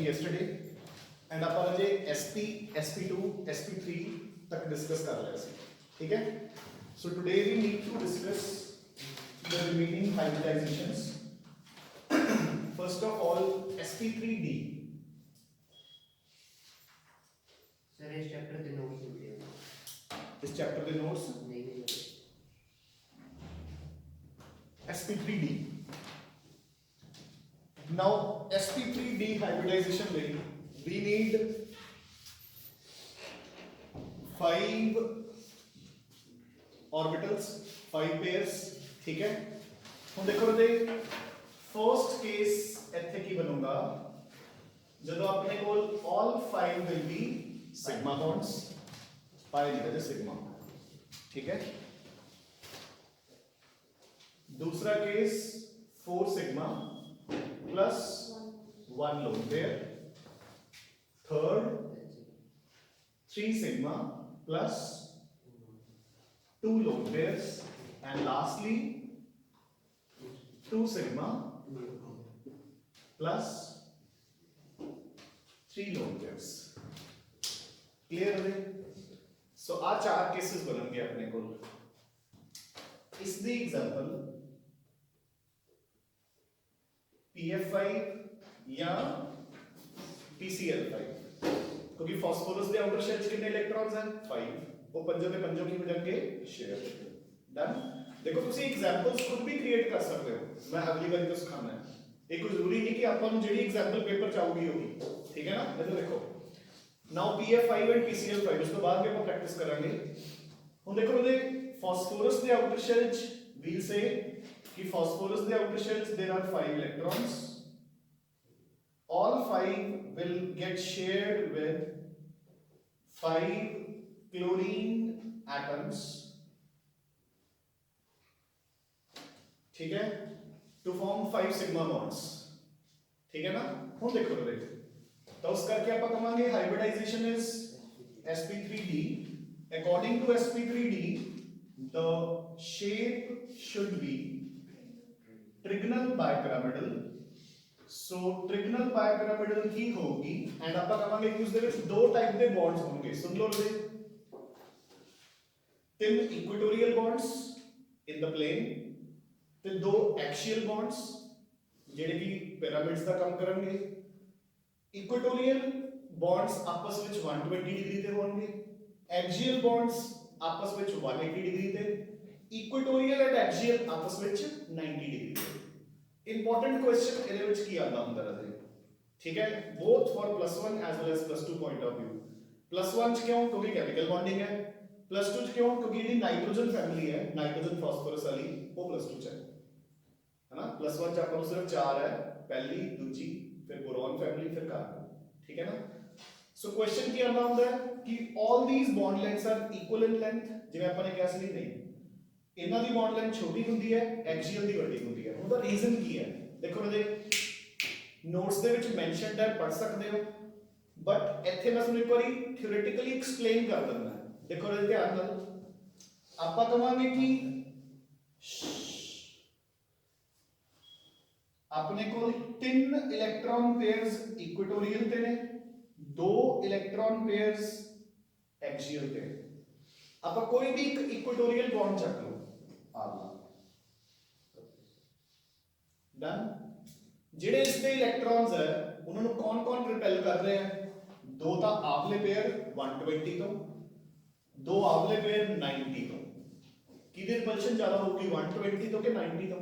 yesterday and ਆਪਾਂ ਅਜੇ SP SP2 SP3 ਤੱਕ discuss ਕਰ ਲਿਆ ਸੀ ਠੀਕ ਹੈ so today we need to discuss the remaining hybridizations first of all SP3D sir इस चैप्टर के नोट्स मिले हैं इस चैप्टर के नोट्स नहीं SP3D now SP3D hybridization में we need 5 orbitals 5 pairs ठीक है ਹੁਣ ਦੇਖੋ ਇਹਦੇ ਫਰਸਟ ਕੇਸ ਇੱਥੇ ਕੀ ਬਣੂਗਾ ਜਦੋਂ ਆਪਣੇ ਕੋਲ all 5 will be sigma bonds पाई लिखा जाए sigma ठीक है दूसरा case 4 sigma plus 1 lone pair third 3 sigma plus 2 lone pairs and lastly 2 sigma plus 3 lone pairs clear है सो आ चार केसेस बननगे अपने को इस दी एग्जांपल PF5 या PCl5 क्योंकि फास्फोरस दे आउटर शेल कितने इलेक्ट्रॉन्स हैं 5 वो पंजों के पंजों की हो जाएंगे शेयर डन देखो तुसी एग्जांपल्स खुद भी क्रिएट कर सकते हो मैं अगली बार तो सिखाना है ये कोई जरूरी नहीं कि आपन जेडी एग्जांपल पेपर चाहोगी होगी ठीक है ना इधर देखो नाउ PF5 एंड PCl5 उसके बाद भी हम प्रैक्टिस करेंगे हम देखो ये phosphorus the outer shells we'll see कि phosphorus the outer shells there are 5 electrons all 5 will get shared with 5 chlorine atoms ठीक है to form 5 sigma bonds ठीक है ना हम देखो तो उस करके आप कमांगे hybridization is sp3d according to sp3d the shape should be trigonal bipyramidal so trigonal bipyramidal की होगी एंड आप कमांगे कि उसदे ਵਿੱਚ दो टाइप ਦੇ बॉन्ड्स होंगे सुन लो रे तीन equatorial bonds in the plane ਤੇ दो एक्सियल बॉन्ड्स ਜਿਹੜੇ ਕਿ ਪਿਰਾमिड्स ਦਾ ਕੰਮ ਕਰਨਗੇ इक्वेटोरियल बॉन्ड्स आपस ਵਿੱਚ 120 डिग्री ਤੇ ਹੋਣਗੇ एक्सियल बॉन्ड्स आपस ਵਿੱਚ 180 डिग्री ਤੇ इक्वेटोरियल एंड एक्सियल आपस ਵਿੱਚ 90 डिग्री ਤੇ इंपॉर्टेंट क्वेश्चन ਇਹਦੇ ਵਿੱਚ ਕੀ ਆਉਂਦਾ ਹੁੰਦਾ ਰਹੇ ठीक है both for +1 as well as +2 point of view +1 ਚ ਕਿਉਂ ਕਿਉਂਕਿ केमिकल बॉन्डिंग है +2 ਚ ਕਿਉਂ ਕਿਉਂਕਿ ਜਿਹੜੀ ਨਾਈਟ੍ਰੋਜਨ ਫੈਮਿਲੀ ਹੈ ਨਾਈਟ੍ਰੋਜਨ ਫਾਸਫੋਰਸ ਵਾਲੀ ਉਹ +2 ਚ है ना +1 ਚ ਆਪਾਂ ਨੂੰ ਸਿਰਫ 4 ਹੈ ਪਹਿਲੀ ਦੂਜੀ फिर बोरॉन फैमिली फिर कार्बन ठीक है ना सो क्वेश्चन ਕੀ ਆਉਂਦਾ ਹੁੰਦਾ ਹੈ ਕਿ all these bond lengths are equal in length ਜਿਵੇਂ ਆਪਾਂ ਨੇ ਕਿਹਾ ਸੀ ਨਹੀਂ ਇਹਨਾਂ ਦੀ bond length ਛੋਟੀ ਹੁੰਦੀ ਹੈ ਐਕਸੀਅਲ ਦੀ ਵੱਡੀ ਹੁੰਦੀ ਹੈ ਉਹਦਾ ਰੀਜ਼ਨ ਕੀ ਹੈ ਦੇਖੋ ਇਹਦੇ ਨੋਟਸ ਦੇ ਵਿੱਚ ਮੈਂਸ਼ਨਡ ਹੈ ਪੜ੍ਹ ਸਕਦੇ ਹੋ ਬਟ ਇੱਥੇ ਮੈਂ ਤੁਹਾਨੂੰ ਇੱਕ ਵਾਰੀ ਥਿਓਰੇਟਿਕਲੀ ਐਕਸਪਲੇਨ ਕਰ ਦਿੰਦਾ ਦੇਖੋ ਇਹਦੇ ਧਿਆਨ ਨਾਲ ਆਪਾਂ ਕਹਾਂਗੇ ਕਿ अपने को 3 इलेक्ट्रॉन पेयर्स इक्वेटोरियल ते ने 2 इलेक्ट्रॉन पेयर्स एक्सियल ते आप कोई भी इक्वेटोरियल बॉन्ड चक लो आला डन जेडे इसके इलेक्ट्रॉन्स है उन्होंने कौन-कौन रिपेल कर रहे हैं दो ता आवले पेयर 120 तो दो आवले पेयर 90 तो किदे रिपल्शन ज्यादा होगी 120 तो के 90 तो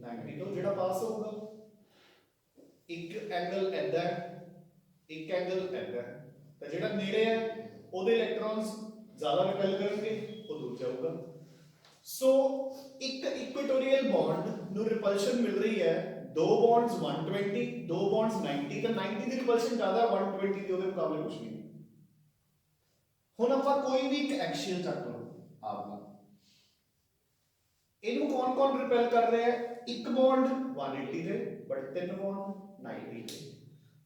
90 तो जेड़ा पास होगा एक एंगल ऐदा एक एंगल ऐदा तो जेड़ा नेड़े है ओदे इलेक्ट्रॉन्स ज्यादा रिपेल करेंगे वो दूर जाऊगा सो एक इक्वेटोरियल बॉन्ड नु रिपल्शन मिल रही है दो बॉन्ड्स 120 दो बॉन्ड्स 90 तो 90 दी रिपल्शन ज्यादा 120 दी ओदे मुकाबले कुछ नहीं हुन ਆਪਾਂ कोई भी एक एक्सियल चक लो आपना इनको कौन-कौन रिपेल कर रहे हैं एक बॉन्ड 180 थे बट तीन बॉन्ड 90 थे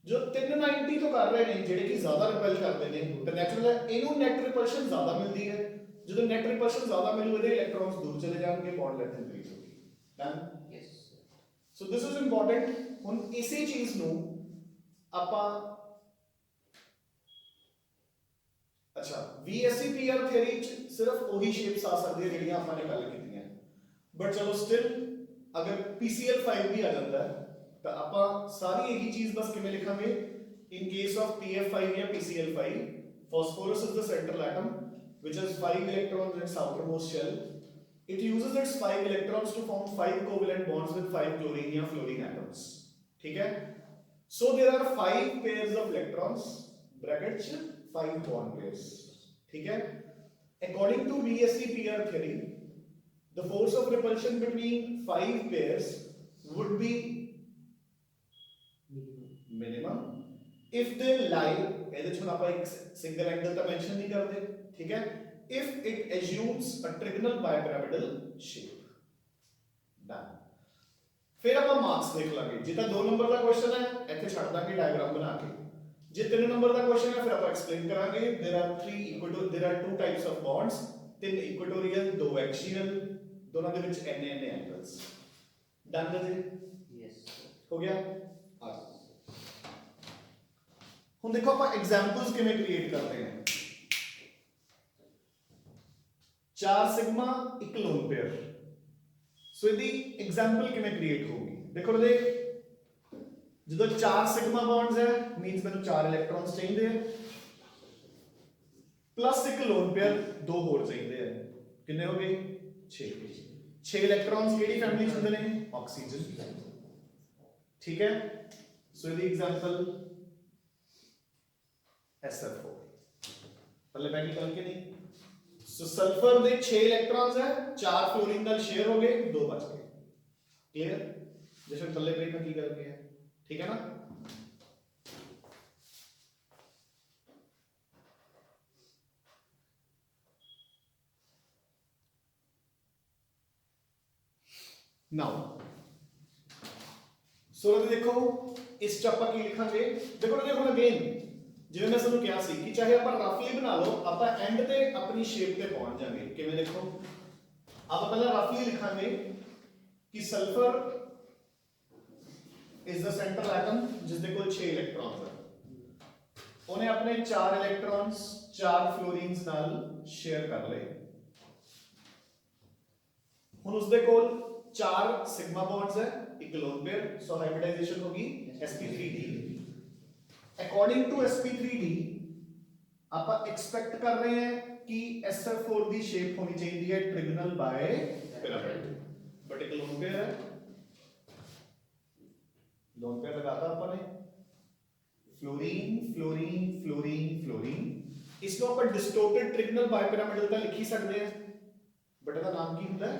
जो 390 तो कर रहे हैं जेडे कि ज्यादा रिपेल करते हैं तो नेचुरल है इनु नेट रिपल्शन ज्यादा मिलती है ਜਦੋਂ नेट रिपल्शन ज्यादा मिलू ਇਹਦੇ ਇਲੈਕਟ੍ਰॉन्स ਦੂਰ ਚਲੇ ਜਾਣਗੇ ਬੌਂਡ ਲੈਂਥ ਇੰਕਰੀਜ਼ ਹੋਗੀ done yes so this is important ਹੁਣ ਇਸੇ ਚੀਜ਼ ਨੂੰ ਆਪਾਂ अच्छा VSEPR थ्योरी च सिर्फ वही शेप्स आ सकती है ਜਿਹੜੀਆਂ ਆਪਾਂ ਨੇ ਗੱਲ ਕੀਤੀਆਂ बट चलो स्टिल अगर PCl5 भी आ जाता है तो ਆਪਾਂ ਸਾਰੀ ਇਹੀ ਚੀਜ਼ ਬਸ ਕਿਵੇਂ ਲਿਖਾਂਗੇ in case of PF5 या PCl5 phosphorus is the central atom which has 5 electrons in its outermost shell. It uses its 5 electrons to form 5 covalent bonds with 5 chlorine या fluorine atoms. ठीक है? So there are 5 pairs of electrons brackets 5 bond pairs. ठीक है? According to VSEPR theory, the force of repulsion between 5 pairs would be minimum if they lie. ਇਹਦੇ ਚ ਹੁਣ ਆਪਾਂ ਇੱਕ ਸਿੰਗਲ ਐਂਗਲ ਤਾਂ ਮੈਂਸ਼ਨ ਨਹੀਂ ਕਰਦੇ, ਠੀਕ ਹੈ? If it assumes a trigonal bipyramidal shape. Done. फिर ਆਪਾਂ मार्क्स देख ਲਾਂਗੇ। ਜੇ ਤਾਂ 2 ਨੰਬਰ ਦਾ ਕੁਐਸਚਨ ਹੈ ਇੱਥੇ ਛੱਡ ਦਾਂਗੇ ਡਾਇਗਰਾਮ ਬਣਾ ਕੇ। ਜੇ 3 ਨੰਬਰ ਦਾ ਕੁਐਸਚਨ ਹੈ ਫਿਰ ਆਪਾਂ ਐਕਸਪਲੇਨ ਕਰਾਂਗੇ। there are two types of bonds, 3 equatorial 2 axial, ਦੋਨਾਂ ਦੇ ਵਿੱਚ n ਐਂਗਲਸ। ਡਨ ਜੀ? यस ਹੋ ਗਿਆ। ਆ ਹੁਣ ਦੇਖੋ ਆਪਾਂ ਐਗਜ਼ਾਮਪਲਸ ਕਿਵੇਂ ਕ੍ਰੀਏਟ ਕਰਦੇ ਹਾਂ। 4 ਸਿਗਮਾ ਇੱਕ ਲੋਨ ਪੇਅਰ। ਸੋ ਇਹਦੀ ਐਗਜ਼ਾਮਪਲ ਕਿਵੇਂ ਕ੍ਰੀਏਟ ਹੋਊਗੀ? ਦੇਖੋ ਇਹਦੇ ਜਦੋਂ 4 ਸਿਗਮਾ ਬੌਂਡਸ ਹੈ ਮੀਨਸ ਮੈਨੂੰ 4 ਇਲੈਕਟ੍ਰॉन्स ਚਾਹੀਦੇ ਆ ਪਲੱਸ ਇੱਕ ਲੋਨ ਪੇਅਰ 2 ਹੋਰ ਚਾਹੀਦੇ ਆ। ਕਿੰਨੇ ਹੋ ਗਏ? 6 ਇਲੈਕਟ੍ਰॉन्स ਕਿਹੜੀ ਫੈਮਿਲੀ ਚ ਹੁੰਦੇ ਨੇ? ਆਕਸੀਜਨ। ਠੀਕ ਹੈ? ਸੋ ਇਹਦੀ ਐਗਜ਼ਾਮਪਲ SR4 ਪੱਲੇ ਪੈ ਗਈ ਗੱਲ ਕਿ ਨਹੀਂ? सो सल्फर ਦੇ 6 ਇਲੈਕਟ੍ਰॉन्स ਹੈ 4 ਫਲੋਰੀਨ ਨਾਲ ਸ਼ੇਅਰ ਹੋ ਗਏ 2 ਬਚ ਗਏ। ਕਲੀਅਰ? ਜਿਵੇਂ ਥੱਲੇ ਪੇਜ में ਕੀ ਕਰ ਗਿਆ? ठीक है ना? नाउ सो देखो इस च ਆਪਾਂ ਕੀ ਲਿਖਾਂਗੇ? ਦੇਖੋ ਨਾ ਹੁਣ ਅਗੇਨ ਜਿਵੇਂ ਮੈਂ ਤੁਹਾਨੂੰ ਕਿਹਾ ਸੀ ਕਿ ਚਾਹੇ ਆਪਾਂ ਰਫਲੀ ਬਣਾ ਲਓ ਆਪਾਂ ਐਂਡ ਤੇ ਆਪਣੀ ਸ਼ੇਪ ਤੇ ਪਹੁੰਚ ਜਾਵਾਂਗੇ। ਕਿਵੇਂ? ਦੇਖੋ ਆਪਾਂ ਪਹਿਲਾਂ ਰਫਲੀ ਲਿਖਾਂਗੇ ਕਿ sulphur is the central atom जिसके कोल 6 इलेक्ट्रॉन्स है। उन्हें अपने 4 इलेक्ट्रॉन्स 4 फ्लोरीन्स नाल शेयर कर ले। हुन उसदे कोल 4 सिग्मा बॉन्ड्स है एक लोन पेयर, सो हाइब्रिडाइजेशन होगी sp3d। अकॉर्डिंग टू sp3d आप एक्सपेक्ट कर रहे हैं कि sf4 की शेप होनी चाहिए है ट्रिगोनल बाय पिरामिड, बट एक लोन पेयर है। लोन पेयर लगाता अपन ने फ्लोरीन फ्लोरीन फ्लोरीन फ्लोरीन। इसको अपन डिस्टोर्टेड ट्रिगोनल बायपिरामिडल ਤਾਂ ਲਿਖ ਹੀ ਸਕਦੇ हैं, बट ਇਹਦਾ ਨਾਮ ਕੀ ਹੁੰਦਾ है?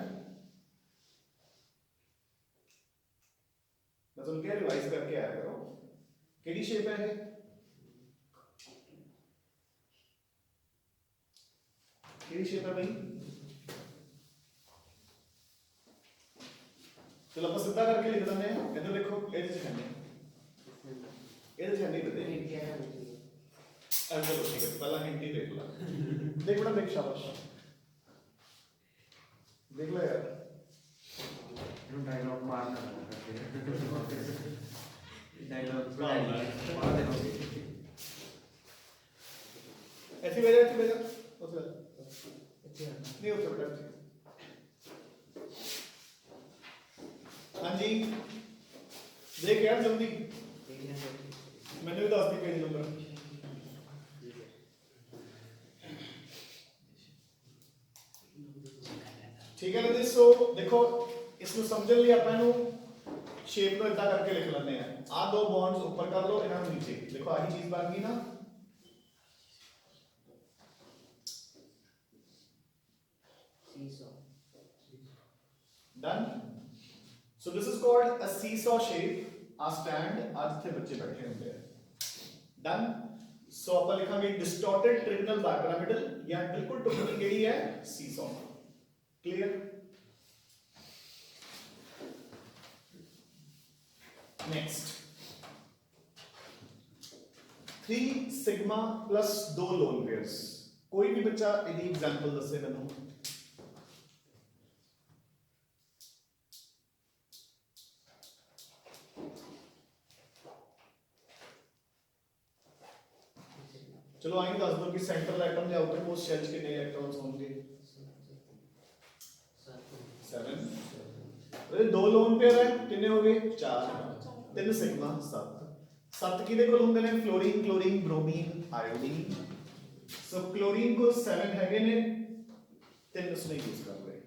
मैं ਤੁਹਾਨੂੰ ਕਿਹਾ ਰਿਵਾਈਜ਼ ਕਰਕੇ ਆਇਆ ਕਰੋ। ਕਿਹੜੀ ਸ਼ੇਪ ਹੈ ਇਹ? ਕਿਹੜੀ ਸ਼ੇਪ ਹੈ ਬਈ? चलो ਆਪਾਂ ਸਿੱਧਾ ਕਰਕੇ ਲਿਖ ਦਿੰਦੇ ਹਾਂ। ਇੱਧਰ ਦੇਖੋ ਇਹਦੇ ਚ ਹੈ ਨਹੀਂ, ਇਹਦੇ ਚ ਨਹੀਂ ਬਤੇ ਚਲੋ ਠੀਕ ਹੈ ਪਹਿਲਾਂ ਹਿੰਟ ਹੀ ਦੇਖ ਲਾ। ਦੇਖ ਬੜਾ ਦੇਖ ਸ਼ਾਬਾਸ਼ ਦੇਖ ਲੈ ਯਾਰ ਇਹਨੂੰ ਡਾਇਲੌਗ ਮਾਰਨਾ ਡਾਇਲੌਗ ਮਾਰ ਦੇ ਲੋਗੇ ऐसे भेजा उसे नहीं उसे बेटा। हाँ जी देख यार जल्दी मैंने भी 10 पेज नंबर। ठीक है ना? सो देखो इसको समझने लिए अपन शेप को इतना करके लिख लेते हैं। आ 2 बॉन्ड्स ऊपर कर लो, इन्हें नीचे देखो आही चीज बन गई ना। Done. So this is called a seesaw shape. A stand आज थे बच्चे बैठे होंगे। Done. So अपन लिखांगे distorted trigonal bipyramidal या बिल्कुल टुकड़ी केड़ी है? seesaw। Clear? Next 3 sigma plus 2 lone pairs। कोई भी बच्चा यदि एग्जांपल दसे मैनू। ਚਲੋ ਆਈ ਦੱਸ ਦਿਓ ਕਿ ਸੈਂਟਰਲ ਐਟਮ ਦੇ ਆਊਟਰ ਮੋਸਟ ਸ਼ੈਲ 'ਚ ਕਿੰਨੇ ਇਲੈਕਟ੍ਰॉन्स ਹੋਣਗੇ 7 ਇਹ ਦੋ ਲੋਨ ਪੇਅਰ ਹੈ ਕਿੰਨੇ ਹੋ ਗਏ 4 3 ਸਿਗਮਾ 7 7 ਕਿਹਦੇ ਕੋਲ ਹੁੰਦੇ ਨੇ ਫਲੋਰੀਨ ਕਲੋਰੀਨ ਬ੍ਰੋਮੀਨ ਆਇਓਡੀਨ ਸੋ ਕਲੋਰੀਨ ਕੋਲ 7 ਹੈਗੇ ਨੇ 3 ਉਸਨੇ ਯੂਜ਼ ਕਰ ਲਏ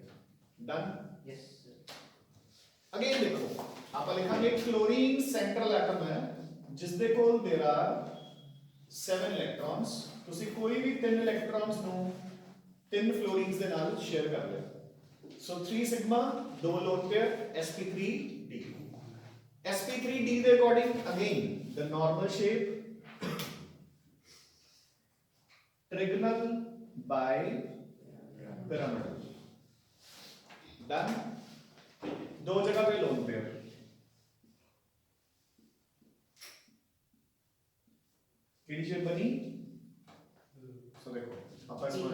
ਡਨ यस सर अगेन देखो आप लिखेंगे क्लोरीन सेंट्रल एटम है जिसके कोल देयर आर 7 इलेक्ट्रॉन्स ਤੁਸੀਂ ਕੋਈ ਵੀ 3 ਇਲੈਕਟ੍ਰॉन्स ਨੂੰ 3 ਫਲੋਰੀਨਸ ਦੇ ਨਾਲ ਸ਼ੇਅਰ ਕਰ ਲਿਆ ਸੋ 3 sigma 2 loan pair sp3d sp3d ਦੇ according again the normal shape trigonal bipyramidal done दो जगह पे लोन पेयर केडी शेप बनी सो देखो अपन इसको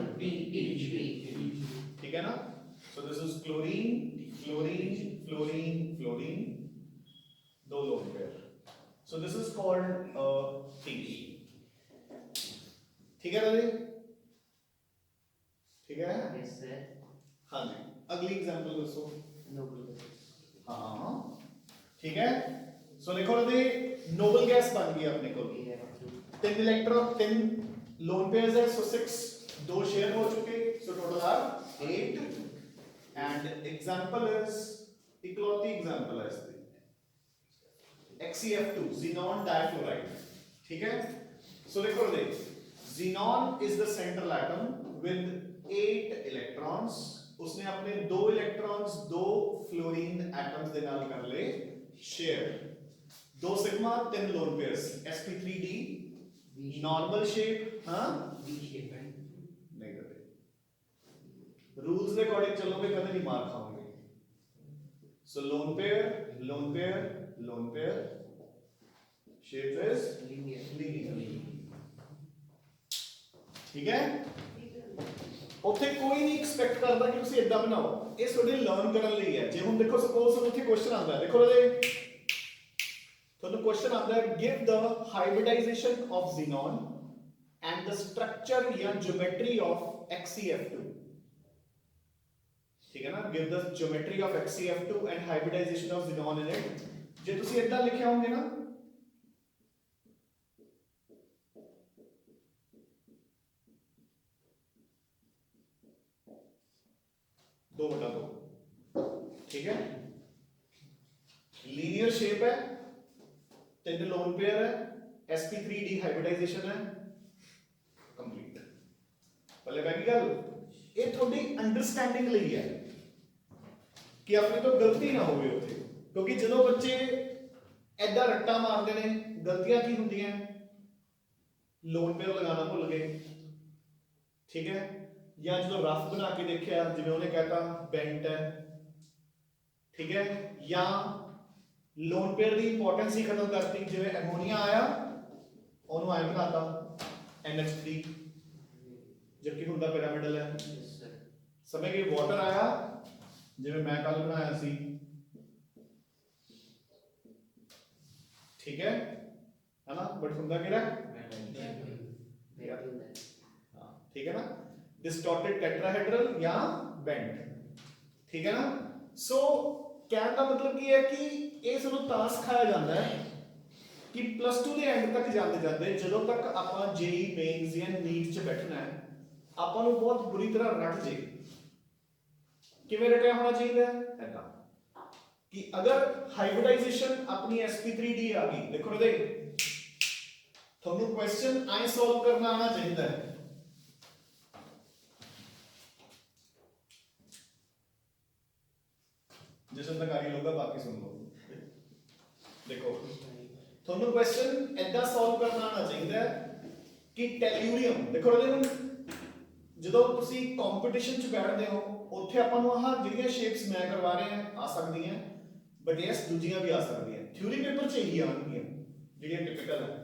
ठीक है ना so this is chlorine fluorine fluorine fluorine दो lone pair so this is called T ठीक है राजे ठीक है यस सर हाँ जी अगली एग्जांपल दसो नोबल हाँ ठीक है सो देखो राजे नोबल गैस बन गई अपने को 3 इलेक्ट्रॉन 3 लोन पेयर्स है सो 6 दो शेयर हो चुके so total are 8 and example is इकलौती एग्जांपल है इसकी XeF2 xenon डाइफ्लोराइड ठीक है सो देखो राजे xenon is the central atom with 8 electrons उसने अपने 2 इलेक्ट्रॉन्स 2 फ्लोरीन एटम्स दे नाल कर ले share 2 sigma 3 lone pairs sp3d normal shape हां वी शेप है नहीं करते रूल्स के अकॉर्डिंग चलोगे कभी नहीं मार खाओगे so lone pair shape is linear ठीक है ਉੱਥੇ ਕੋਈ ਨਹੀਂ ਐਕਸਪੈਕਟ ਕਰਦਾ ਕਿ ਤੁਸੀਂ ਇਦਾਂ ਬਣਾਓ ਇਹ ਤੁਹਾਡੇ ਲਰਨ ਕਰਨ ਲਈ ਹੈ ਜੇ ਹੁਣ ਦੇਖੋ ਸਪੋਜ਼ ਉੱਥੇ ਕੁਐਸਚਨ ਆਉਂਦਾ ਹੈ ਦੇਖੋ ਰਾਜੇ ਤੁਹਾਨੂੰ ਕੁਐਸਚਨ ਆਉਂਦਾ ਹੈ give the hybridisation of xenon and the structure ਜਾਂ ਜਿਓਮੈਟਰੀ ਆਫ XeF2 ਠੀਕ ਹੈ ਨਾ give the geometry of XeF2 and hybridisation of xenon in it ਜੇ ਤੁਸੀਂ ਇਦਾਂ ਲਿਖਿਆ ਹੋਵੇ ਨਾ दो बटा दो ठीक है लीनियर शेप है 3 लोन पेयर है sp3d हाइब्रिडाइजेशन है कंप्लीट पहले बैठी गल ये थोड़ी अंडरस्टैंडिंग ਲਈ है कि अपने तो गलती ना होवे ਉੱਥੇ क्योंकि ਜਦੋਂ ਬੱਚੇ ਐਡਾ ਰੱਟਾ ਮਾਰਦੇ ਨੇ ਗਲਤੀਆਂ ਕੀ ਹੁੰਦੀਆਂ ਲੋਨ पेयर लगाना भूल गए ठीक है या जो रफ बना के देखा जिवें उन्हें कहता बेंट है ठीक है या लोन पेयर की इंपॉर्टेंस ही खत्म करती जिवें एमोनिया आया ओनू आयन बनाता NH3 जबकि हुंदा पिरामिडल है यस सर समझ गए वाटर आया जिवें मैं कल बनाया सी ठीक है ना बट हुंदा किहड़ा हां ठीक है ना डिस्टॉर्टेड टेट्राहेड्रल या बेंट ठीक है ना सो कहने का मतलब की है कि ये सानू तां सिखाया जाता है कि +2 ਦੇ ਐਂਡ ਤੱਕ ਜਾਂਦੇ ਜਾਂਦੇ ਜਦੋਂ ਤੱਕ ਆਪਾਂ जेई मेंस ਜਾਂ नीट ਚ ਬੈਠਣਾ ਹੈ ਆਪਾਂ ਨੂੰ ਬਹੁਤ ਬੁਰੀ ਤਰ੍ਹਾਂ ਰੱਟ ਜੇ ਕਿਵੇਂ ਰਟਿਆ ਹੋਣਾ ਚਾਹੀਦਾ ਹੈ ਐਦਾਂ कि अगर हाइब्रिडाइजेशन अपनी sp3d आ गई देखो रे ਤੁਹਾਨੂੰ क्वेश्चन आई सॉल्व करना आना चाहिए है जैसे तक आ लोगा बाकी सुन लो देखो ਤੁਹਾਨੂੰ क्वेश्चन ऐदा सॉल्व करना आना चाहिए कि टेल्यूरियम देखो रे ਜਦੋਂ ਤੁਸੀਂ ਕੰਪੀਟੀਸ਼ਨ ਚ ਬੈਠਦੇ ਹੋ ਉੱਥੇ ਆਪਾਂ ਨੂੰ ਆਹ ਜਿਹੜੀਆਂ ਸ਼ੇਪਸ ਮੈਂ ਕਰਵਾ ਰਹੇ ਹਾਂ ਆ ਸਕਦੀਆਂ ਬਟ ਯੈਸ ਦੂਜੀਆਂ ਵੀ ਆ ਸਕਦੀਆਂ ਥਿਊਰੀ ਪੇਪਰ ਚ ਇਹੀ ਆਉਣਗੀਆਂ ਜਿਹੜੀਆਂ ਟਿਪੀਕਲ ਹੈ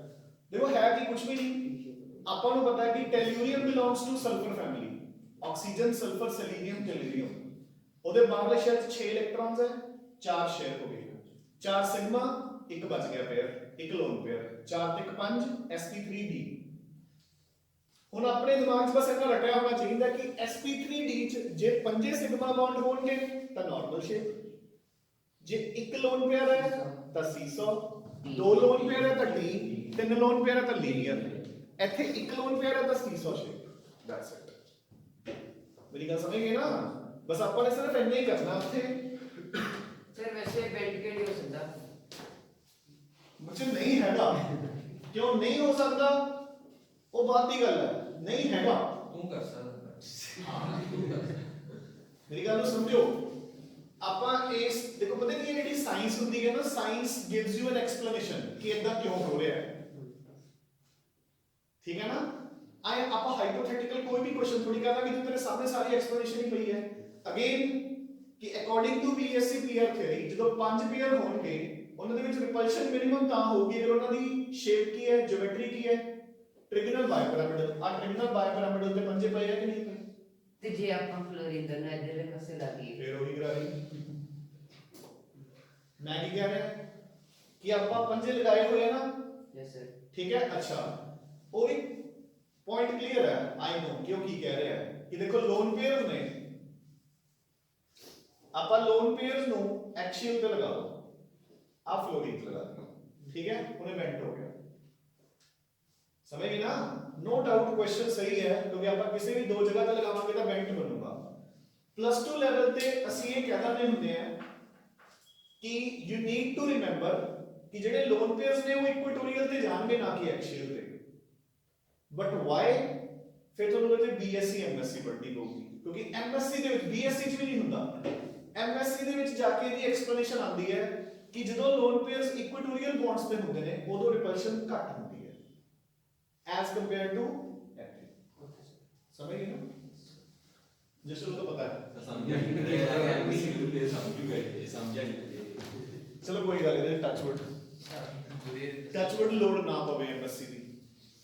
देखो है कि कुछ भी नहीं अपन को पता है कि tellurium belongs two sulphur family oxygen sulphur selenium tellurium ओदे बाहरले शेयर 6 इलेक्ट्रॉन्स है 4 शेयर हो गए 4 सिग्मा एक बच गया पेयर एक लोन पेयर 4 ते 5 sp3d ਹੁਣ ਆਪਣੇ ਦਿਮਾਗ 'ਚ ਬਸ ਇਹਨਾਂ ਰਟਿਆ ਹੋਣਾ ਚਾਹੀਦਾ ਕਿ sp3d 'ਚ ਜੇ ਪੰਜੇ ਸਿਗਮਾ ਬੌਂਡ ਹੋਣਗੇ ਤਾਂ ਨਾਰਮਲ ਸ਼ੇਪ, ਜੇ ਇੱਕ ਲੋਨ ਪੇਅਰ ਹੈ ਤਾਂ ਸੀਸੋ, ਦੋ ਲੋਨ ਪੇਅਰ ਹੈ ਤਾਂ ਡੀ, ਤਿੰਨ ਲੋਨ ਪੇਅਰ ਹੈ ਤਾਂ ਲੀਨੀਅਰ। ਇੱਥੇ ਇੱਕ ਲੋਨ ਪੇਅਰ ਹੈ ਤਾਂ ਸੀਸੋ ਸ਼ੇਪ। That's it. ਮੇਰੀ ਗੱਲ ਸਮਝ ਗਏ ਨਾ? ਬਸ ਆਪਾਂ ਨੇ ਸਿਰਫ ਇੰਨਾ ਹੀ ਕਰਨਾ ਉੱਥੇ। ਸਰ ਵੈਸੇ ਬੈਂਡ ਕਿਹੜੀ ਹੋ ਸਕਦਾ? ਮੁਝੇ ਨਹੀਂ ਹੈਗਾ। ਕਿਉਂ ਨਹੀਂ ਹੋ ਸਕਦਾ? ਉਹ ਬਾਤ ਦੀ ਗੱਲ ਹੈ, ਨਹੀਂ ਹੈਗਾ। ਤੂੰ ਕਰ ਸਕਦਾ। ਮੇਰੀ ਗੱਲ ਨੂੰ ਸਮਝੋ। ਆਪਾਂ ਇਸ ਦੇਖੋ ਪਤਾ ਕੀ ਹੈ, ਜਿਹੜੀ ਸਾਇੰਸ ਹੁੰਦੀ ਹੈ ਨਾ, science gives U N explanation ਕਿ ਇਦਾਂ ਕਿਉਂ ਹੋ ਰਿਹਾ ਹੈ। ਠੀਕ ਹੈ ਨਾ? ਆਪਾਂ ਹਾਈਪੋਥੈਟਿਕਲ ਕੋਈ ਵੀ ਕੁਐਸਚਨ ਥੋੜੀ ਕਰਦਾ ਕਿ ਤੇਰੇ ਸਾਹਮਣੇ ਸਾਰੀ ਐਕਸਪਲੇਨੇਸ਼ਨ ਹੀ ਪਈ ਹੈ। ਅਗੇਨ ਕਿ according to BSc pair theory ਜਦੋਂ ਪੰਜ ਪੇਅਰ ਹੋਣਗੇ ਉਹਨਾਂ ਦੇ ਵਿੱਚ ਰਿਪਲਸ਼ਨ ਮਿਨੀਮਮ ਤਾਂ ਹੋਊਗੀ ਅਗਰ ਉਹਨਾਂ ਦੀ ਸ਼ੇਪ ਕੀ ਹੈ, ਜਿਓਮੈਟਰੀ ਕੀ ਹੈ, ਟ੍ਰਿਗਨਲ ਬਾਇਪਿਰਾਮਿਡਲ। ਆ ਟ੍ਰਿਗਨਲ ਬਾਇਪਿਰਾਮਿਡਲ ਦੇ ਪੰਜੇ ਪਏ ਹੈ ਕਿ ਨਹੀਂ ਪਏ? ਤੇ ਜੇ ਆਪਾਂ ਫਲੋਰਿੰਦਰ ਨੂੰ ਇਧਰਲੇ ਪਾਸੇ ਲਾ ਦਈਏ ਫਿਰ ਉਹੀ ਕਰਾ ਰਹੀ। ਮੈਂ ਕੀ ਕਹਿ ਰਿਹਾ ਕਿ ਆਪਾਂ ਪੰਜੇ ਲਗਾਏ ਹੋਏ ਆ ਨਾ। Yes sir. ਠੀਕ ਹੈ। ਅੱਛਾ ਉਹ ਵੀ ਪੁਆਇੰਟ ਕਲੀਅਰ ਹੈ। ਆਈ ਨੋ ਕਿ ਉਹ ਕੀ ਕਹਿ ਰਿਹਾ ਹੈ ਕਿ ਦੇਖੋ ਲੋਨ ਪੇਅਰਸ ਨੇ, ਆਪਾਂ ਲੋਨ ਪੇਅਰਸ ਨੂੰ ਐਕਸੀਅਲ ਤੇ ਲਗਾ ਦੋ, ਆ ਫਲੋਰਿੰਗ ਤੇ ਲਗਾ ਦੋ। ਠੀਕ ਹੈ, ਉਹਨੇ ਬੈਂਟ ਹੋ ਗਿਆ। ਸਮਝ ਗਏ ਨਾ? नो डाउट क्वेश्चन सही है क्योंकि ਆਪਾਂ ਕਿਸੇ ਵੀ ਦੋ ਜਗ੍ਹਾ ਤੇ ਲਗਾਵਾਂਗੇ ਤਾਂ ਬੈਂਟ ਬਣੂਗਾ। +2 ਲੈਵਲ ਤੇ ਅਸੀਂ ਇਹ ਕਹਿ ਦਿੰਦੇ ਹੁੰਦੇ ਆ ਕਿ ਯੂ ਨੀਡ ਟੂ ਰਿਮੈਂਬਰ ਕਿ ਜਿਹੜੇ ਲੋਨ ਪੇਅਰਸ ਨੇ ਉਹ ਇਕੁਆਟੋਰੀਅਲ ਤੇ ਜਾਣਗੇ ਨਾ ਕਿ ਐਕਸੀਅਲ ਤੇ। But Y? ਫਿਰ ਤੁਹਾਨੂੰ ਕਿਤੇ BSc MSc ਪੜ੍ਹਨੀ ਪਊਗੀ ਕਿਉਂਕਿ MSc ਦੇ ਵਿੱਚ, BSc ਚ ਵੀ ਨਹੀਂ ਹੁੰਦਾ, MSc ਦੇ ਵਿੱਚ ਜਾ ਕੇ ਇਹਦੀ ਐਕਸਪਲੇਨੇਸ਼ਨ ਆਉਂਦੀ ਹੈ ਕਿ ਜਦੋਂ ਲੋਨ ਪੇਅਰਸ ਇਕੁਆਟੋਰੀਅਲ ਬੌਂਡਸ ਤੇ ਹੁੰਦੇ ਨੇ ਉਦੋਂ ਰਿਪਲਸ਼ਨ ਘੱਟ ਹੁੰਦੀ ਹੈ as compared to active। समझ गए ना? जिसको तो पता है समझा नहीं। चलो कोई गल नहीं, टचवुड लोड ना पवे MSc ਦੀ।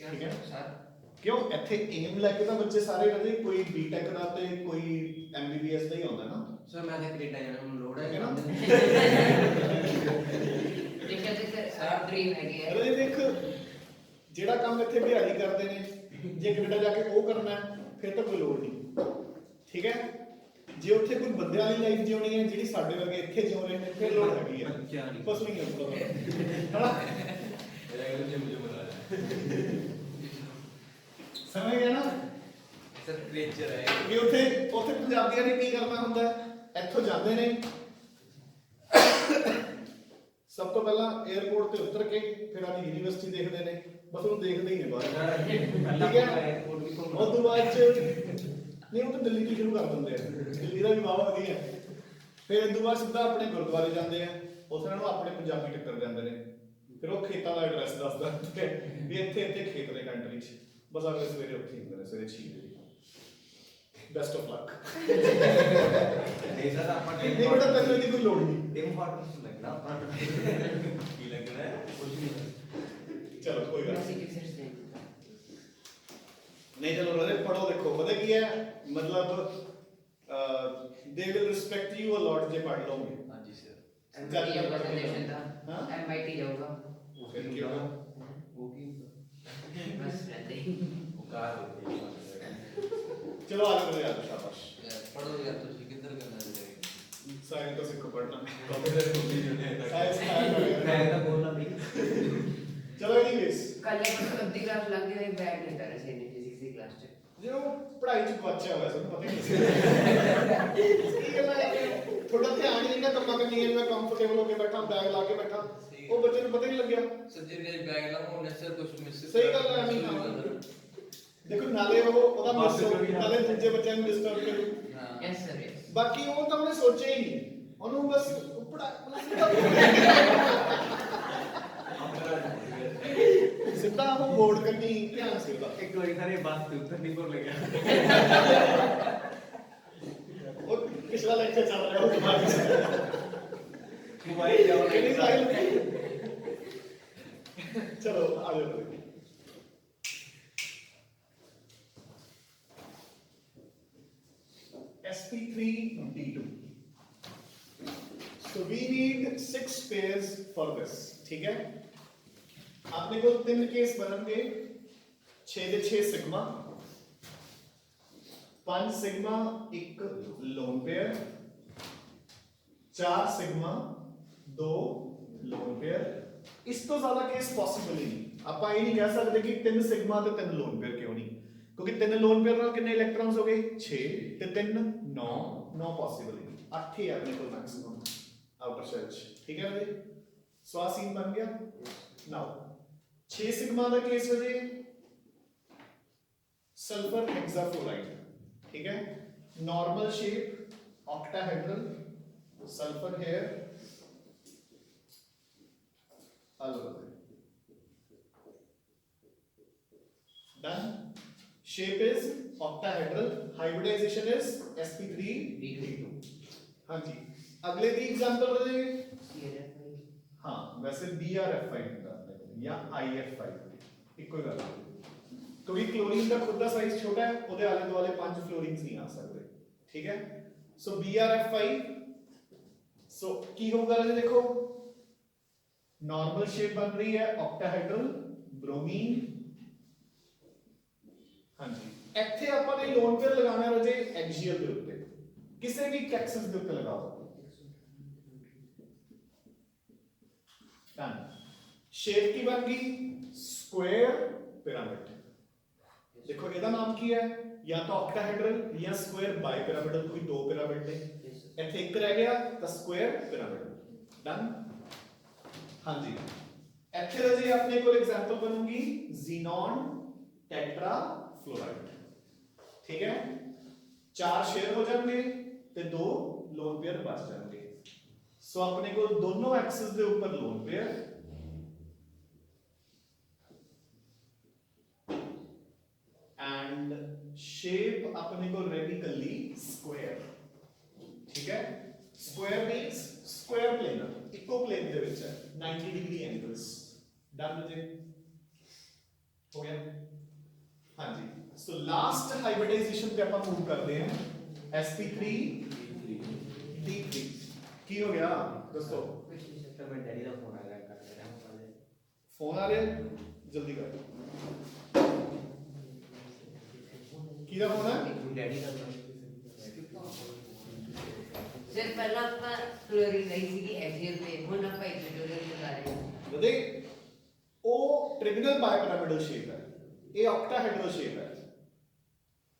ठीक है ਸਰ। क्यों ਇੱਥੇ ਏਮ ਲੈ ਕੇ ਤਾਂ ਬੱਚੇ ਸਾਰੇ ਰਹਿੰਦੇ, ਕੋਈ ਬੀਟੈਕ ਦਾ ਤੇ ਕੋਈ MBBS ਦਾ ਹੀ ਆਉਂਦਾ ਨਾ। ਸਰ ਮੈਂ ਤਾਂ ਕੈਨੇਡਾ ਜਾਣਾ, ਮੈਨੂੰ ਲੋੜ ਹੈ ਨਾ। ਦੇਖਿਆ ਤੇ ਸਰ ਡ੍ਰੀਮ ਹੈਗੀ ਹੈ। ਅਰੇ ਦੇਖ ਜਿਹੜਾ ਕੰਮ ਇੱਥੇ ਬਿਹਾਰੀ ਕਰਦੇ ਨੇ, ਜੇ ਕੈਨੇਡਾ ਜਾ ਕੇ ਉਹ ਕਰਨਾ ਹੈ ਫਿਰ ਤਾਂ ਕੋਈ ਲੋੜ ਨਹੀਂ। ਠੀਕ ਹੈ, ਜੇ ਉੱਥੇ ਕੋਈ ਬੰਦਿਆਂ ਵਾਲੀ ਲਾਈਫ ਜਿਉਣੀ ਹੈ ਜਿਹੜੀ ਸਾਡੇ ਵਰਗੇ ਇੱਥੇ ਜਿਉ ਰਹੇ ਨੇ ਫਿਰ ਲੋੜ ਹੈਗੀ ਹੈ। ਬਸ ਨਹੀਂ ਹੁੰਦਾ ਸਮਝ ਗਿਆ ਨਾ? ਸਰ ਕ੍ਰੀਏਚਰ ਹੈ ਕਿ ਉੱਥੇ ਪੰਜਾਬੀਆਂ ਨੇ ਕੀ ਕਰਨਾ ਹੁੰਦਾ ਹੈ, ਇੱਥੋਂ ਜਾਂਦੇ ਨੇ ਸਭ ਤੋਂ ਪਹਿਲਾਂ 에어ਪੋਰਟ ਤੇ ਉਤਰ ਕੇ ਫਿਰ ਆਪਣੀ ਯੂਨੀਵਰਸਿਟੀ ਦੇਖਦੇ ਨੇ, ਬਸ ਉਹਨੂੰ ਦੇਖਦੇ ਹੀ ਨੇ ਬਾਹਰ। ਠੀਕ ਹੈ, ਉਸ ਤੋਂ ਬਾਅਦ ਚ ਨਹੀਂ ਉਹ ਤਾਂ ਦਿੱਲੀ ਤੋਂ ਸ਼ੁਰੂ ਕਰ ਦਿੰਦੇ ਆ, ਦਿੱਲੀ ਦਾ ਵੀ ਵਾਵਾ ਵਧੀਆ। ਫਿਰ ਇਸ ਤੋਂ ਬਾਅਦ ਸਿੱਧਾ ਆਪਣੇ ਗੁਰਦੁਆਰੇ ਜਾਂਦੇ ਆ, ਉੱਥੇ ਉਹਨਾਂ ਨੂੰ ਆਪਣੇ ਪੰਜਾਬੀ ਟੱਕਰ ਜਾਂਦੇ ਨੇ, ਫਿਰ ਉਹ ਖੇਤਾਂ ਦਾ ਐਡਰੈਸ ਦੱਸਦਾ ਵੀ ਇੱਥੇ ਇੱਥੇ ਖੇਤ ਨੇ ਕੰਟਰੀ 'ਚ, ਬਸ ਅਗਲੇ ਸਵੇਰੇ ਉੱਥੇ ਹੁੰਦੇ ਨੇ ਸਵੇਰੇ 6 ਵਜੇ। Best of luck. ਨਹੀਂ ਸਰ ਆਪਾਂ ਨਹੀਂ ਬੇਟਾ ਤੈਨੂੰ ਇਹਦੀ ਕੋਈ ਲੋੜ ਨਹੀਂ। ਇੰਪੋਰਟੈਂਸ ਲੱਗਣਾ ਆਪਾਂ ਕੀ ਲੱਗਣਾ ਹੈ ਕੁਝ ਨਹੀਂ। ਚਲੋ ਕੋਈ ਗੱਲ ਅਸੀਂ ਨਹੀਂ। ਕਿਸ ਤਰ੍ਹਾਂ ਨਹੀਂ ਚਲੋ ਰਦੇ ਪੜੋ, ਦੇਖੋ ਪਤਾ ਕੀ ਹੈ ਮਤਲਬ ਦੇ ਵਿਲ ਰਿਸਪੈਕਟ ਯੂ ਅ ਲੋਟ ਜੇ ਪੜ ਲਓਗੇ। ਹਾਂਜੀ ਸਰ। MIT ਜਾਊਗਾ ਪ੍ਰੈਜੈਂਟੇਸ਼ਨ ਦਾ। ਹਾਂ? MIT ਜਾਊਗਾ। ਉਹ ਫਿਰ ਕੀ ਹੋਗਾ? ਉਹ ਕੀ ਬਸ ਰਹਿੰਦੇ ਹੀ। ਉਹ ਕਾਰ ਹੋ ਗਈ। ਚਲੋ ਆ ਜਾਓ ਯਾਰ, ਸ਼ਾਬਾਸ਼। ਪੜੋ ਯਾਰ ਤੁਸੀਂ ਕਿੱਧਰ ਕਰਨਾ ਹੈ? ਸਾਇੰਸ ਤੋਂ ਸਿੱਖੋ ਪੜਨਾ। ਮੈਂ ਤਾਂ ਬੋਲਣਾ ਨਹੀਂ। ਚਲੋ ਐਨੀਵੇਜ਼, ਕੱਲ ਆਪਾਂ ਅੱਧੀ ਕਲਾਸ ਲੰਘ ਗਈ ਬੈਗ ਨਹੀਂ ਕਰ ਰਹੇ ਸੀ ਫਿਜ਼ਿਕਸ ਦੀ ਕਲਾਸ 'ਚ। ਜੇ ਉਹ ਪੜ੍ਹਾਈ 'ਚ ਗਵਾਚਿਆ ਹੋਇਆ ਸਾਨੂੰ ਪਤਾ ਹੀ ਨਹੀਂ ਸੀ। ਕੀ ਗੱਲ ਹੈ, ਥੋੜਾ ਧਿਆਨ ਹੀ ਨਹੀਂ ਕੰਮਾਂ ਕਰਨੀ ਹੈ, ਮੈਂ ਕੰਫਰਟੇਬਲ ਹੋ ਕੇ ਬੈਠਾ, ਬੈਗ ਲਾ ਕੇ ਬੈਠਾ, ਉਹ ਬੱਚੇ ਨੂੰ ਪਤਾ ਹੀ ਨਹੀਂ ਲੱਗਿਆ। ਸੱਜੇ ਦੇ ਬੈਗ ਲਾ ਉਹਨੇ ਸਰ ਕੁਝ ਮਿਸ ਸਹੀ ਗੱਲ ਹੈ। ਦੇਖੋ ਨਾਲੇ ਉਹਦਾ ਮਿਸ ਨਾਲੇ ਦੂਜੇ ਬੱਚਿਆਂ ਨੂੰ ਡਿਸਟਰਬ ਕਰੂ। Yes sir yes. ਬਾਕੀ ਉਹ ਤਾਂ ਉਹਨੇ ਸੋਚਿਆ ਹੀ ਨਹੀਂ, ਉਹਨੂੰ ਬਸ ਸਿੱਧਾ ਉਹ ਬੋਰਡ ਕੰਨੀ ਧਿਆਨ ਸੀਗਾ। ਇੱਕ ਵਾਰੀ ਸਾਰੇ ਬੱਸ ਤੇ ਉੱਤਰ ਨਹੀਂ ਭੁੱਲ ਗਿਆ। ਉਹ ਪਿਛਲਾ ਲੈਕਚਰ ਚੱਲ ਰਿਹਾ ਉਹ ਦਿਮਾਗ 'ਚ ਮੋਬਾਈਲ ਜਾਓ ਕਿਹੜੀ ਸਾਈਡ। ਚਲੋ ਆ ਜਾਓ। sp3d2 so we need 6 pairs for this। ठीक है, आपने को 3 केस बनेंगे, 6 ਦੇ 6 सिग्मा, 5 सिग्मा एक lone pair, 4 sigma 2 lone pair. इस तो ज्यादा केस पॉसिबल ही नहीं। ਆਪਾਂ ਇਹ ਨਹੀਂ ਕਹਿ ਸਕਦੇ ਕਿ 3 ਸਿਗਮਾ ਤੇ 3 ਲੋਨ ਪੇਅਰ ਕਿਉਂ ਨਹੀਂ, ਕਿਉਂਕਿ 3 ਲੋਨ ਪੇਅਰ ਨਾਲ ਕਿੰਨੇ ਇਲੈਕਟ੍ਰॉन्स ਹੋ ਗਏ 6 ਤੇ 3 9 9 ਪੋਸੀਬਲ ਹੀ ਨਹੀਂ। 8 ਹੀ ਹੈ ਆਪਣੇ ਕੋਲ ਮੈਕਸਿਮਮ ਆਊਟਰ ਸ਼ੈਲ ਚ। ਠੀਕ ਹੈ ਜੀ, ਸੋ ਆ ਸੀਨ ਬਣ ਗਿਆ। ਨਾਓ 6 ਸਿਗਮਾ ਦਾ ਕੇਸ ਹੋ ਜੇ सल्फर हेक्साफ्लोराइड, ठीक है, normal shape, octahedral, sulphur here, done. Shape is octahedral, hybridisation is sp3 हाँ जी। अगले दी एग्जांपल बता देंगे। हाँ वैसे BrF5 या IF5 इको गल, क्योंकि क्लोरीन का खुद का साइज छोटा है, ਉਹਦੇ ਆਲੇ ਦੁਆਲੇ 5 ਫਲੋਰੀਨਸ ਨਹੀਂ ਆ ਸਕਦੇ। ਠੀਕ ਹੈ, ਸੋ BrF5, ਸੋ ਕੀ ਹੋਊਗਾ ਜੀ, ਦੇਖੋ ਨਾਰਮਲ ਸ਼ੇਪ ਬਣ ਰਹੀ ਹੈ ऑक्टाहेड्रल ब्रोमीन। ਹਾਂਜੀ, ਇੱਥੇ ਆਪਾਂ ਨੇ ਲੋਨ ਪੇਅਰ ਲਗਾਉਣਾ ਹੈ ਜੇ ਐਕਸੀਅਲ ਦੇ ਉੱਤੇ, ਕਿਸੇ ਵੀ ਐਕਸਿਸ ਦੇ ਉੱਤੇ ਲਗਾਓ। ਡਨ। शेप की बन गई स्क्वायर पिरामिड। देखो ਇਹਦਾ ਨਾਮ ਕੀ ਹੈ, ਜਾਂ ਤਾਂ ऑक्टाहेड्रल ਜਾਂ स्क्वायर बाइपिरामिडल, कोई दो पिरामिड ने, ਇੱਥੇ ਇੱਕ ਰਹਿ ਗਿਆ ਤਾਂ स्क्वायर पिरामिड। डन। हाँ जी, ਇੱਥੇ ਦਾ ਜੀ ਆਪਣੇ ਕੋਲ एग्जांपल ਬਣੂਗੀ xenon टेट्राफ्लोराइड। ठीक है, 4 शेयर हो जाएंगे ਤੇ 2 ਲੋਨ ਪੇਅਰ ਬਚ ਜਾਣਗੇ। ਸੋ ਆਪਣੇ ਕੋਲ ਦੋਨੋਂ ਐਕਸਿਸ ਦੇ ਉੱਪਰ ਲੋਨ ਪੇਅਰ एंड शेप अपने को रहेगी कल्ली स्क्वायर। ठीक है, स्क्वायर मींस स्क्वायर प्लेनर, इको प्लेन दे विच है, 90 डिग्री एंगल्स। डन जी, हो गया। हाँ जी, सो लास्ट हाइब्रिडाइजेशन पे अपन मूव करते हैं sp3 d3। की हो गया दोस्तों? तो मैं डैडी का फोन आ रहा है, कर रहा हूं। फोन आ रहा है, जल्दी कर। किधर होना है? डैडी का सर पहला ਆਪਾਂ ਫਲੋਰੀਨ ਲਈ ਸੀਗੀ ਐਕਸੀਅਲ ਤੇ, ਹੁਣ ਆਪਾਂ ਇਕੁਆਟੋਰੀਅਲ ਲਗਾ ਰਹੇ ਹਾਂ। बदे ਉਹ ट्रिगोनल बाइपिरामिडल शेप है, ये ऑक्टाहेड्रल शेप है।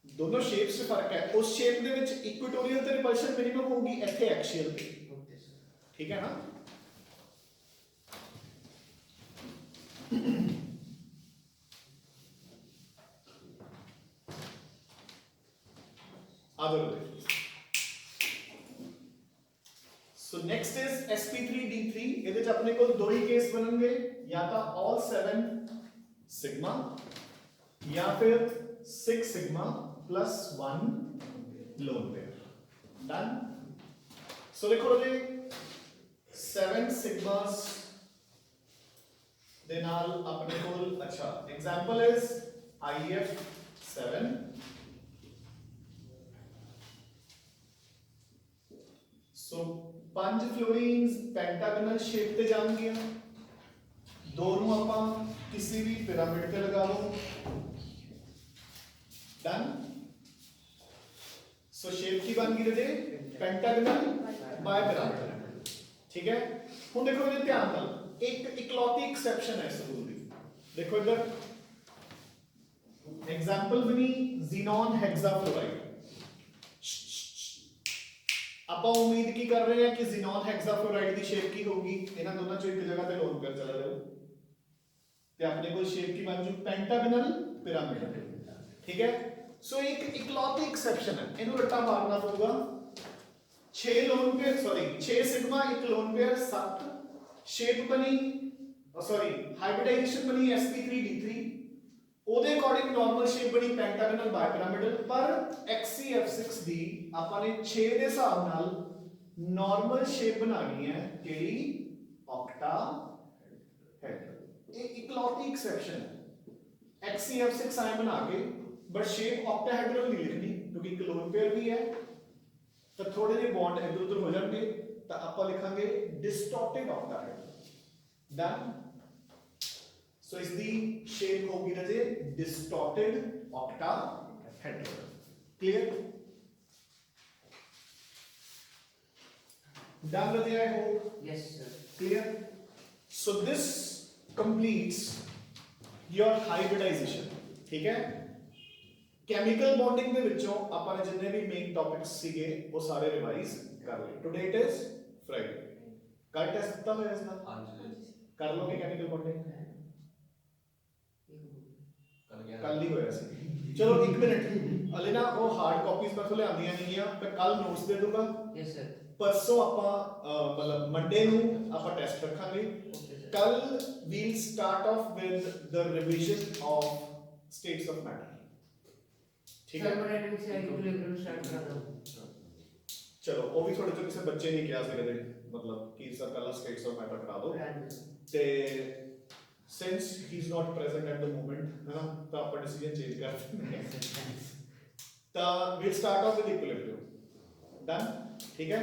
दोनों शेप्स में फर्क है। उस शेप ਦੇ ਵਿੱਚ इक्वेटोरियल ਤੇ रिपल्शन मिनिमम होगी, ਇੱਥੇ एक्सियल ਤੇ। ठीक है ना? other way। So next is sp3d3। ਇਹਦੇ ਚ ਆਪਣੇ ਕੋਲ ਦੋ ਹੀ ਕੇਸ ਬਣਨਗੇ, ਜਾਂ ਤਾਂ all 7 सिग्मा या फिर 6 sigma plus 1 lone pair. Done. So देखो जी 7 सिग्मास ਦੇ ਨਾਲ ਆਪਣੇ ਕੋਲ, अच्छा example is IF7। So 5 fluorines pentagonal shape ਤੇ ਜਾਣਗੀਆਂ, ਦੋ ਨੂੰ ਆਪਾਂ ਕਿਸੇ ਵੀ ਪਿਰਾਮਿਡ ਤੇ ਲਗਾ ਲਓ। डन। सो शेप की बन गई जे पेंटागोनल बाइपिरामिड। ठीक है, ਹੁਣ देखो मेरे ध्यान ਨਾਲ एक इकलौती एक्सेप्शन है इस रूल की। देखो इधर एग्जांपल बनी xenon हेक्साफ्लोराइड। ਆਪਾਂ ਉਮੀਦ ਕੀ ਕਰ ਰਹੇ ਹਾਂ ਕਿ xenon हेक्साफ्लोराइड ਦੀ ਸ਼ੇਪ ਕੀ ਹੋਊਗੀ, ਇਹਨਾਂ ਦੋਨਾਂ ਚੋਂ ਇੱਕ ਜਗ੍ਹਾ ਤੇ ਲੋਨ ਪੇਅਰ ਚਲਾ ਜਾਊ ਤੇ ਆਪਣੇ ਕੋਲ ਸ਼ੇਪ ਕੀ ਬਣ ਜੂ पेंटागोनल पिरामिड। ठीक है, सो एक इकलौती एक्सेप्शन है, इन्हें रट्टा मारना पड़ेगा। 6 लोन पेयर, सॉरी 6 सिग्मा एक लोन पेयर 7 शेप बनी, सॉरी हाइब्रिडाइजेशन बनी sp3d3। ਉਹਦੇ ਅਕੋਰਡਿੰਗ ਨਾਰਮਲ ਸ਼ੇਪ ਬਣੀ ਪੈਂਟਾਗੋਨਲ ਬਾਇਪਿਰਾਮਿਡਲ, ਪਰ XCF6 ਦੀ ਆਪਾਂ ਨੇ 6 ਦੇ ਹਿਸਾਬ ਨਾਲ ਨਾਰਮਲ ਸ਼ੇਪ ਬਣਾਣੀ ਹੈ, ਕਿਹੜੀ? ऑक्टाहेड्रल। ਇਹ ਇਕਲੌਤੀ ਐਕਸੈਪਸ਼ਨ ਹੈ। XCF6 ਆਏ ਬਣਾ ਕੇ, बट शेप ऑक्टाहेड्रल नहीं लिखनी क्योंकि एक लोन पेयर भी है, तो थोड़े जे बॉन्ड इधर उधर हो जाएंगे, तो ਆਪਾਂ ਲਿਖਾਂਗੇ डिस्टॉर्टेड ऑक्टाहेड्रल। डन। सो इसकी शेप होगी Raje distorted octahedral. Clear? Done with it, I hope. Yes, sir. Clear? So this completes your hybridization. ठीक है? Chemical bonding ਦੇ ਵਿੱਚੋਂ ਆਪਾਂ ਨੇ ਜਿੰਨੇ ਵੀ ਮੇਨ ਟੌਪਿਕਸ ਸੀਗੇ ਉਹ ਸਾਰੇ ਰਿਵਾਈਜ਼ ਕਰ ਲਏ. Today it is Friday. ਕੱਲ ਟੈਸਟ ਦਿੱਤਾ ਹੋਇਆ ਇਸ ਦਾ ਹਾਂਜੀ ਕਰ ਲਓਗੇ chemical bonding ਕਰ ਗਿਆ ਕੱਲ ਹੀ ਹੋਇਆ ਸੀ. ਚਲੋ 1 ਮਿੰਟ ਹਲੇ ਨਾ ਉਹ ਹਾਰਡ ਕਾਪੀਜ਼ ਮੈਂ ਤੋਂ ਲਿਆਂਦੀਆਂ ਨਹੀਂ ਆ ਮੈਂ ਕੱਲ ਨੋਟਸ ਦੇ ਦੂੰਗਾ. Yes, sir. ਪਰਸੋਂ ਆਪਾਂ ਮਤਲਬ ਮੰਡੇ ਨੂੰ ਆਪਾਂ ਟੈਸਟ ਰੱਖਾਂਗੇ. Okay, sir. ਕੱਲ we'll start off with the revision of states of matter. ਠੀਕ ਹੈ Thermodynamics से equilibrium start कर दो. ਚਲੋ ਉਹ ਵੀ ਥੋੜੇ ਜਿਹੇ ਕਿਸੇ ਬੱਚੇ ਨੇ ਕਿਹਾ ਸੀ ਕਦੇ ਮਤਲਬ ਕਿ ਸਰ ਪਹਿਲਾਂ states of matter ਕਰਾ ਦਿਓ ਤੇ since he is not present at the moment ਹੈ ਨਾ ਤਾਂ ਆਪਾਂ ਡਿਸੀਜਨ ਚੇਂਜ ਕਰ ਦਿੰਦੇ ਹਾਂ. ਤਾਂ we'll start off with equilibrium. Done? ठीक है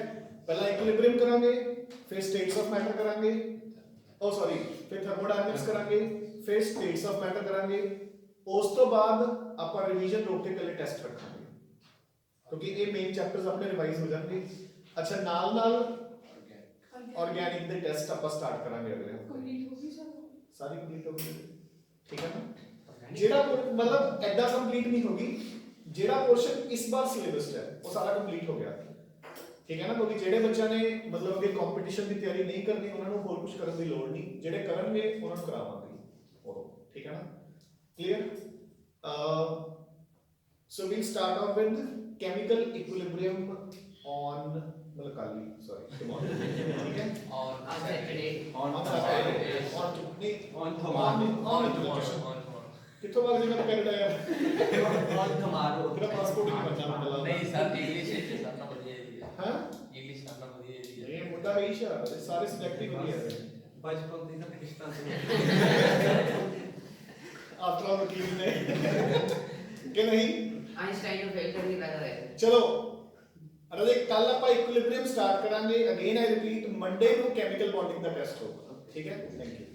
पहला इक्विलिब्रियम करांगे फिर स्टेट्स ऑफ मैटर करांगे ओ सॉरी फिर थर्मोडायनामिक्स करांगे फिर स्टेट्स ऑफ मैटर करांगे उस तो बाद ਆਪਾਂ ਰਿवीजन रोक के पहले टेस्ट रखांगे क्योंकि ये मेन चैप्टर्स अपने रिवाइज हो जाएंगे. अच्छा नाल नाल ऑर्गेनिक ਦੇ ਟੈਸਟ ਆਪਾਂ ਸਟਾਰਟ ਕਰਾਂਗੇ ਅਗਲੇ ਕੰਪਲੀਟ ਹੋ ਗਈ ਸਰ ਸਾਰੀ ਕੰਪਲੀਟ ਹੋ ਗਈ ਠੀਕ ਹੈ ਨਾ ਜਿਹੜਾ ਮਤਲਬ ਐਡਾ ਕੰਪਲੀਟ ਨਹੀਂ ਹੋਗੀ ਜਿਹੜਾ ਪੋਰਸ਼ਨ ਇਸ ਵਾਰ ਸਿਲੇਬਸ 'ਚ ਹੈ ਉਹ ਸਾਰਾ ਕੰਪਲੀਟ ਹੋ ਗਿਆ. ਠੀਕ ਹੈ ਨਾ ਕਿਉਂਕਿ ਜਿਹੜੇ ਬੱਚਿਆਂ ਨੇ ਮਤਲਬ ਅੱਗੇ ਕੰਪੀਟੀਸ਼ਨ ਦੀ ਤਿਆਰੀ ਨਹੀਂ ਕਰਨੀ ਉਹਨਾਂ ਨੂੰ ਹੋਰ ਕੁਝ ਕਰਨ ਦੀ ਲੋੜ ਨਹੀਂ. ਜਿਹੜੇ ਕਰਨਗੇ ਉਹਨਾਂ ਨੂੰ ਕਰਾਵਾਂਗੇ ਉਹ ਠੀਕ ਹੈ ਨਾ. Clear? So we'll start off with chemical equilibrium on ਮਤਲਬ ਕੱਲ੍ਹ ਸੌਰੀ ਟੁਮਾਰੋ ਠੀਕ ਹੈ ਔਨ On Saturday. ਔਨ ਕਿੱਥੋਂ ਬਾਅਦ ਜਿਵੇਂ ਕੈਨੇਡਾ ਯਾਰ ਔਨ ਟੁਮਾਰੋ ਤੇਰਾ ਪਾਸਪੋਰਟ ਹੀ ਨਹੀਂ ਬਣਦਾ ਮੈਨੂੰ ਲੱਗਦਾ ਨਹੀਂ ਸਰ ਇੰਗਲਿਸ਼ ਵਿੱਚ ਕਰਨਾ ਵਧੀਆ ਹੈ ਹਾਂ ਇੰਗਲਿਸ਼ ਕਰਨਾ ਵਧੀਆ ਹੈ ਇਹ ਮੁੱਦਾ ਹੈ ਇਸ਼ਾ ਸਾਰੇ ਸਿਲੈਕਟ ਹੀ ਵਧੀਆ ਹੈ ਬਚਪਨ ਤੋਂ ਹੀ ਤਾਂ ਪਾਕਿਸਤਾਨ ਆਫਟਰ ਆਲ ਵਕੀਲ ਨੇ ਕਿ ਨਹੀਂ आइंस्टाइन को फेल करने का है. ਚਲੋ ਅਰੇ ਕੱਲ ਆਪਾਂ ਇਕੁਇਲਿਬ੍ਰੀਅਮ ਸਟਾਰਟ ਕਰਾਂਗੇ ਅਗੇਨ ਆਈ ਰਿਪੀਟ ਮੰਡੇ ਨੂੰ ਕੈਮੀਕਲ ਬੌਂਡਿੰਗ ਦਾ ਟੈਸਟ ਹੋਊਗਾ. ਠੀਕ ਹੈ ਥੈਂਕ ਯੂ